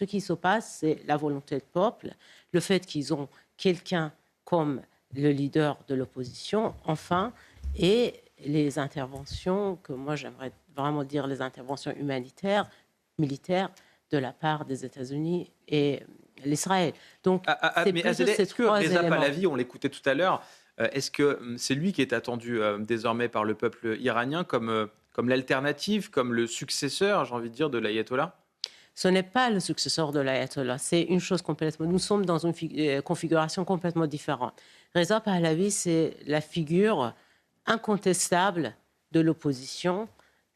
Ce qui se passe, c'est la volonté du peuple, le fait qu'ils ont quelqu'un comme le leader de l'opposition, enfin, et les interventions, que moi j'aimerais vraiment dire les interventions humanitaires, militaires, de la part des États-Unis et l'Israël. Donc, c'est Mais plutôt Azadeh, ces est-ce que trois Reza éléments. Pahlavi, on l'écoutait tout à l'heure, est-ce que c'est lui qui est attendu désormais par le peuple iranien comme l'alternative, comme le successeur, j'ai envie de dire, de l'ayatollah? Ce n'est pas le successeur de l'ayatollah, c'est une chose complètement... Nous sommes dans une configuration complètement différente. Reza Pahlavi, c'est la figure incontestable de l'opposition.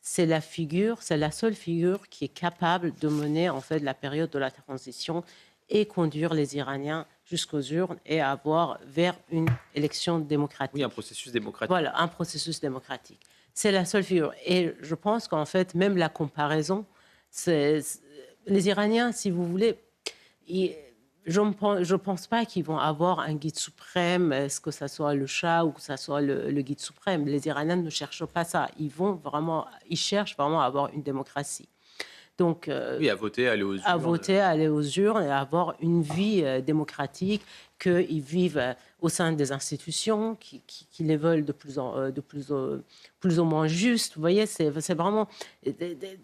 C'est la figure, c'est la seule figure qui est capable de mener en fait la période de la transition et conduire les Iraniens jusqu'aux urnes et avoir vers une élection Oui, un démocratique. processus démocratique. Voilà, un processus démocratique. C'est la seule figure. Et je pense qu'en fait, même la comparaison, c'est, les Iraniens, si vous voulez, je ne pense pas qu'ils vont avoir un guide suprême, est-ce que ça soit le Shah ou que ça soit le guide suprême. Les Iraniens ne cherchent pas ça. Ils cherchent vraiment à avoir une démocratie. Donc, Oui, à voter, aller aux à urnes. voter, à aller aux urnes et à avoir une vie démocratique, qu'ils vivent au sein des institutions, qui les veulent plus ou moins justes. Vous voyez, c'est vraiment...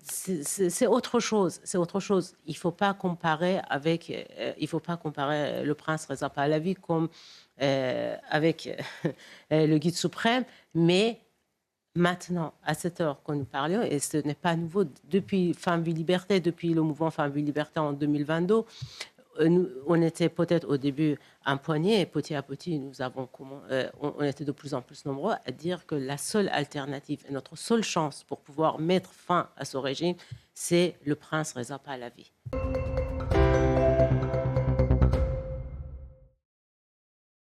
C'est autre chose. C'est autre chose. Il ne faut pas comparer le prince Reza Pahlavi comme avec le guide suprême, mais maintenant, à cette heure que nous parlions, et ce n'est pas nouveau, depuis Femmes, Vie, Liberté, depuis le mouvement Femmes, Vie, Liberté en 2022, on était peut-être au début un poignet, et petit à petit, on était de plus en plus nombreux à dire que la seule alternative et notre seule chance pour pouvoir mettre fin à ce régime, c'est le prince Reza Pahlavi.